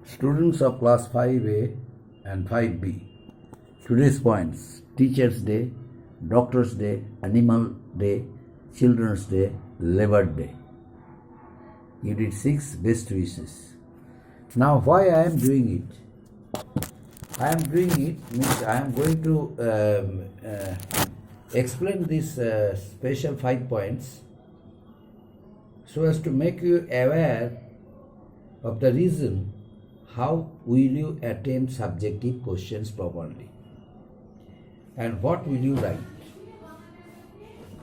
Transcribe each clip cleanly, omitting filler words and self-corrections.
Students of class 5A and 5B. Today's points: Teachers' Day, Doctors' Day, Animal Day, Children's Day, Labor Day. Unit 6, Best Wishes. Now, why I am doing it? I am doing it means I am going to explain this special 5 points so as to make you aware of the reason how will you attempt subjective questions properly and what will you write.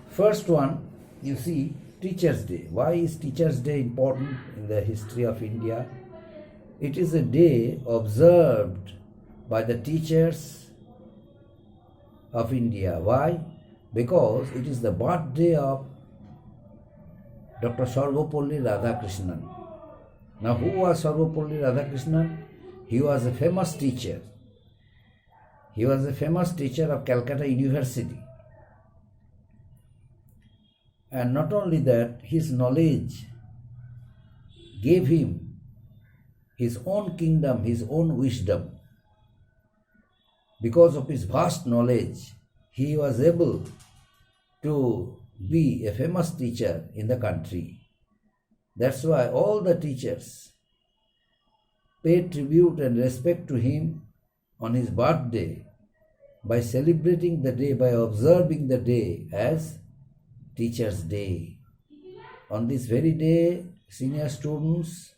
First one, you see, Teachers' Day. Why is Teachers' Day important in the history of India? It is a day observed by the teachers of India. Why? Because it is the birthday of Dr. Sarvepalli Radhakrishnan. Now, who was Sarvepalli Radhakrishnan? He was a famous teacher. He was a famous teacher of Calcutta University. And not only that, his knowledge gave him his own kingdom, his own wisdom. Because of his vast knowledge, he was able to be a famous teacher in the country. That's why all the teachers paid tribute and respect to him on his birthday by celebrating the day, by observing the day as Teachers' Day. On this very day, senior students,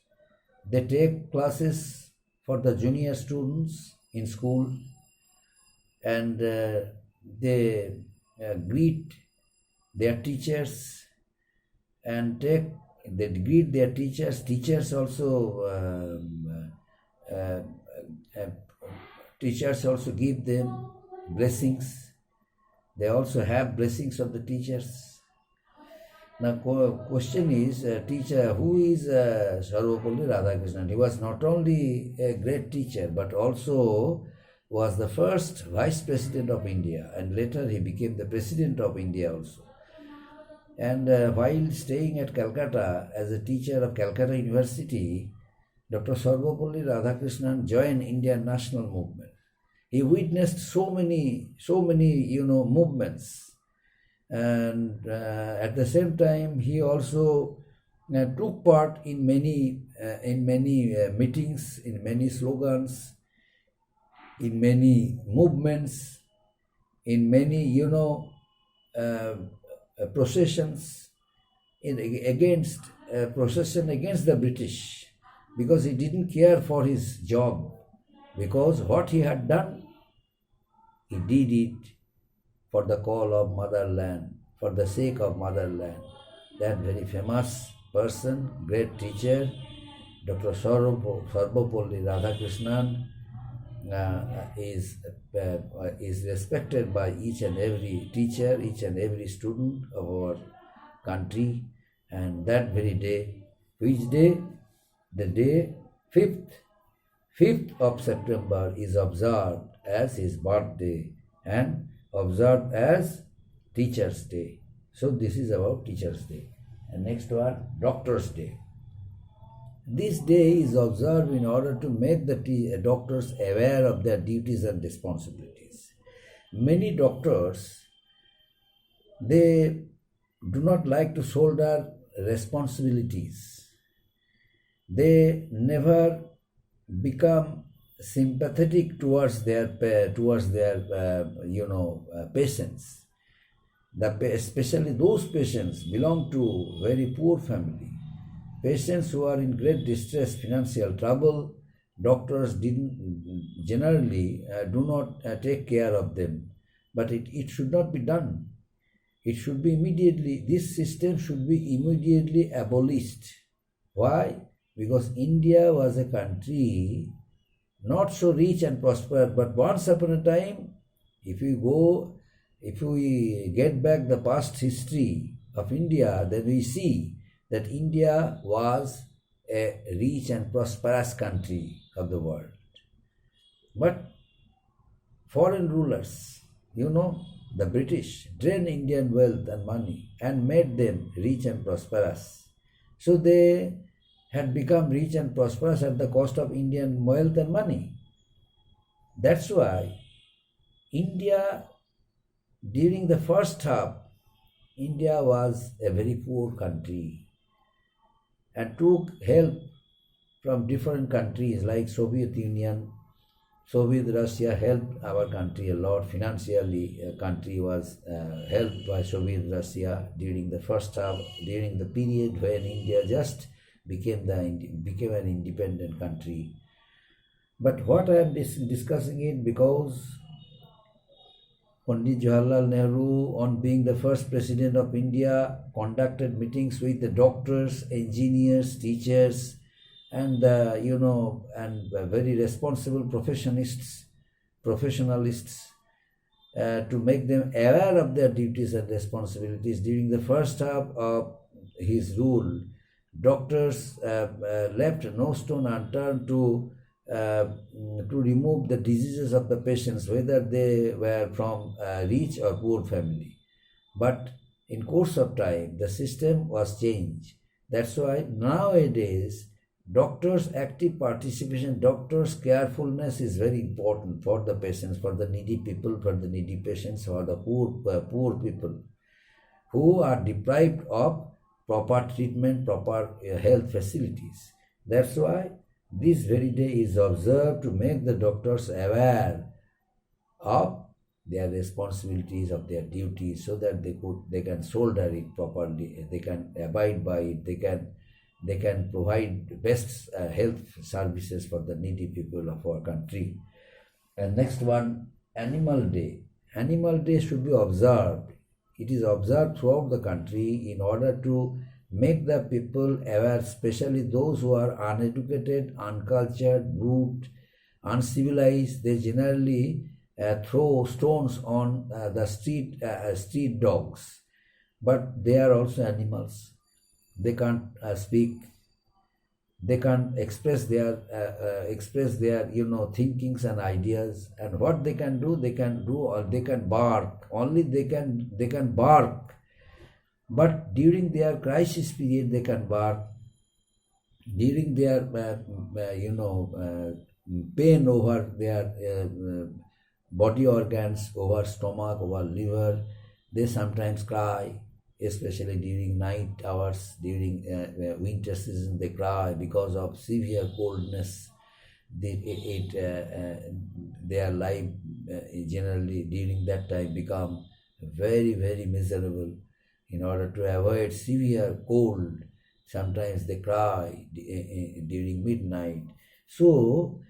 they take classes for the junior students in school, and they greet their teachers and they greet their teachers. Teachers also give them blessings. They also have blessings of the teachers. Now, question is, teacher, who is Sarvepalli Radhakrishnan? He was not only a great teacher, but also was the first Vice President of India, and later he became the President of India also. And while staying at Calcutta as a teacher of Calcutta University, Dr. Sarvepalli Radhakrishnan joined Indian national movement. He witnessed so many movements. And at the same time, he also took part in many meetings, in many slogans, in many movements, in many processions against the British, because he didn't care for his job, because what he had done, he did it for the call of motherland, for the sake of motherland. That very famous person, great teacher, Dr. Sarvepalli Radhakrishnan, is respected by each and every teacher, each and every student of our country. And that very day, which day? The day 5th of September is observed as his birthday and observed as Teachers' Day. So this is about Teachers' Day. And next one, Doctors' Day. This day is observed in order to make the doctors aware of their duties and responsibilities. Many doctors, they do not like to shoulder responsibilities. They never become sympathetic towards their patients. Especially those patients belong to very poor family. Patients who are in great distress, financial trouble, doctors generally do not take care of them. But it should not be done. It should be this system should be immediately abolished. Why? Because India was a country not so rich and prosperous, but once upon a time, if we get back the past history of India, then we see that India was a rich and prosperous country of the world. But foreign rulers, the British, drained Indian wealth and money and made them rich and prosperous. So they had become rich and prosperous at the cost of Indian wealth and money. That's why India, during the first half, India was a very poor country and took help from different countries like Soviet Union. Soviet Russia helped our country a lot financially. A country was helped by Soviet Russia during the first half, during the period when India just became an independent country. But what I am discussing it because Pandit Jawaharlal Nehru, on being the first president of India, conducted meetings with the doctors, engineers, teachers, and very responsible professionalists to make them aware of their duties and responsibilities. During the first half of his rule, doctors left no stone unturned to remove the diseases of the patients, whether they were from a rich or poor family. But in course of time, the system was changed. That's why nowadays, doctors' active participation, doctors' carefulness is very important for the patients, for the needy people, for the needy patients, for the poor people who are deprived of proper treatment, proper health facilities. That's why this very day is observed to make the doctors aware of their responsibilities, of their duties, so that they can shoulder it properly, they can abide by it, they can provide best health services for the needy people of our country. And next one, Animal Day. Animal Day should be observed. It is observed throughout the country in order to make the people aware, especially those who are uneducated, uncultured, rude, uncivilized. They generally throw stones on the street dogs, but they are also animals. They can't speak. They can't express their thinkings and ideas. And what they can do, or they can bark. Only they can bark. But during their crisis period, they can bark. During their pain over their body organs, over stomach, over liver, they sometimes cry. Especially during night hours, during winter season, they cry because of severe coldness. Their life generally during that time become very, very miserable. In order to avoid severe cold, sometimes they cry during midnight. So,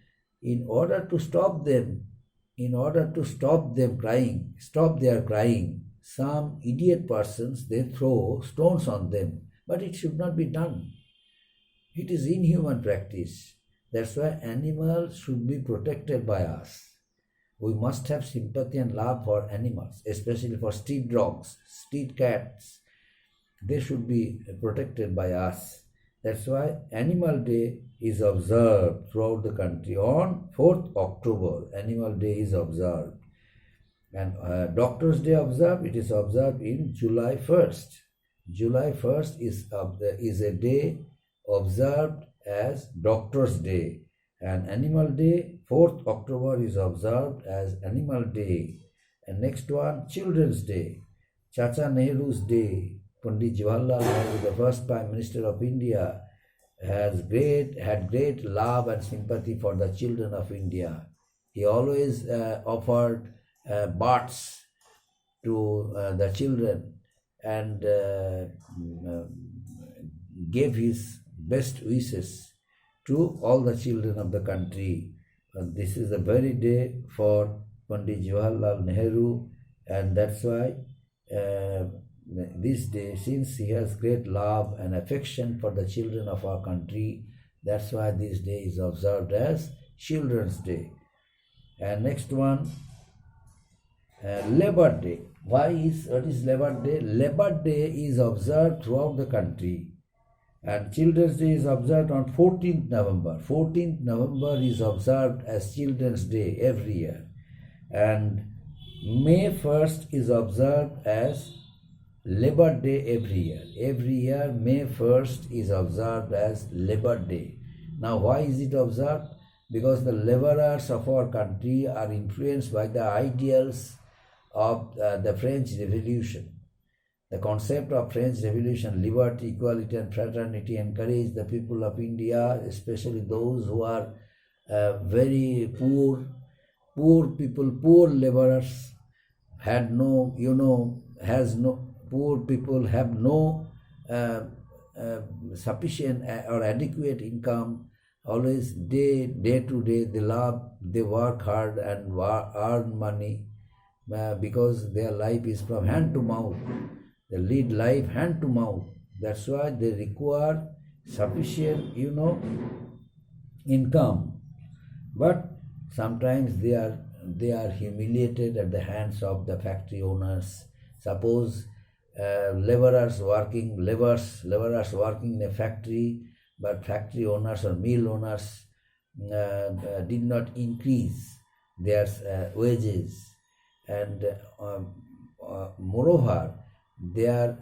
in order to stop their crying, some idiot persons, they throw stones on them. But it should not be done. It is inhuman practice. That's why animals should be protected by us. We must have sympathy and love for animals, especially for street dogs, street cats. They should be protected by us. That's why Animal Day is observed throughout the country. On 4th October, Animal Day is observed. And Doctors' Day observed, it is observed in July 1st. July 1st is a day observed as Doctors' Day. And Animal Day, 4th October, is observed as Animal Day. And next one, Children's Day. Chacha Nehru's Day. Pandit Jawaharlal Nehru, the first Prime Minister of India, had great love and sympathy for the children of India. He always offered baths to the children and gave his best wishes to all the children of the country. This is the very day for Pandit Jawaharlal Nehru, and that's why this day, since he has great love and affection for the children of our country, that's why this day is observed as Children's Day. And next one, Labor Day. What is Labor Day? Labor Day is observed throughout the country, and Children's Day is observed on 14th November. 14th November is observed as Children's Day every year, and May 1st is observed as Labor Day every year. Every year, May 1st is observed as Labor Day. Now, why is it observed? Because the laborers of our country are influenced by the ideals of the French Revolution. The concept of French Revolution, liberty, equality and fraternity, encouraged the people of India, especially those who are very poor people, poor laborers, had no, poor people have no sufficient or adequate income. Always day to day they work hard and earn money because their life is from hand to mouth. They lead life hand to mouth. That's why they require sufficient, income. But sometimes they are humiliated at the hands of the factory owners. Suppose laborers working in a factory, but factory owners or mill owners did not increase their wages, and moreover, they are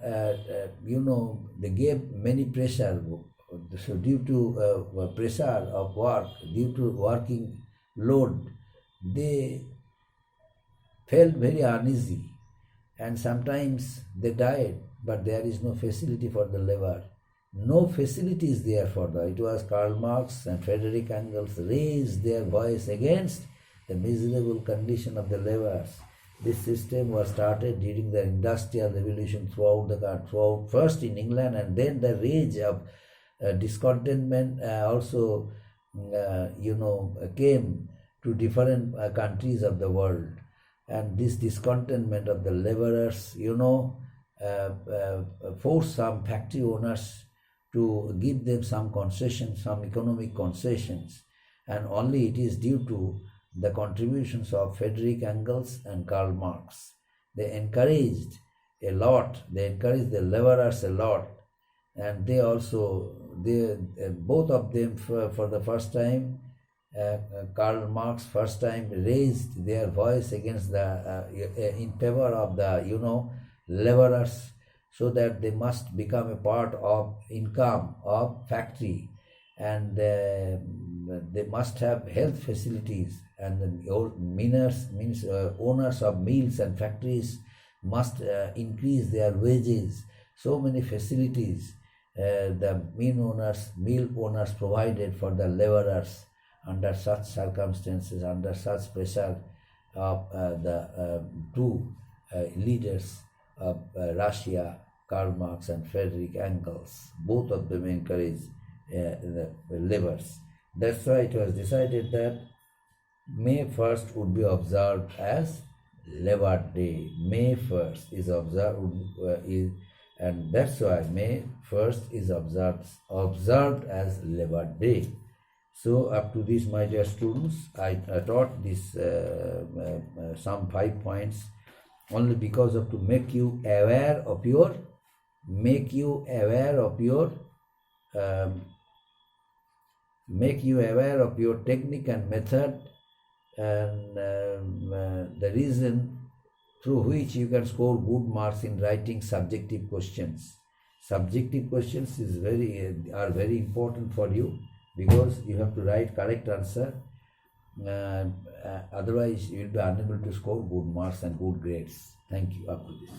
they gave many pressure. So due to pressure of work, due to working load, they felt very uneasy, and sometimes they died. But there is no facility for the labor. No facility is there for the. It was Karl Marx and Frederick Engels raised their voice against the miserable condition of the laborers. This system was started during the Industrial Revolution throughout first in England, and then the rage of discontentment also came to different countries of the world. And this discontentment of the laborers, forced some factory owners to give them some concessions, some economic concessions, and only it is due to the contributions of Frederick Engels and Karl Marx. They encouraged a lot. They encouraged the laborers a lot, and both of them for the first time. Karl Marx first time raised their voice against in favor of the laborers, so that they must become a part of income of factory, and they must have health facilities, and the owners of mills and factories must increase their wages. So many facilities the mill owners provided for the laborers. Under such circumstances, under such pressure of the two leaders of Russia, Karl Marx and Frederick Engels, both of them encouraged the laborers. That's why it was decided that May 1st would be observed as Labor Day. May 1st is observed, and that's why May 1st is observed as Labor Day. So up to this, my dear students, I taught this some 5 points only because of to make you aware of your technique and method, and the reason through which you can score good marks in writing subjective questions. Subjective questions are very important for you, because you have to write correct answer, otherwise you will be unable to score good marks and good grades. Thank you. Up to this.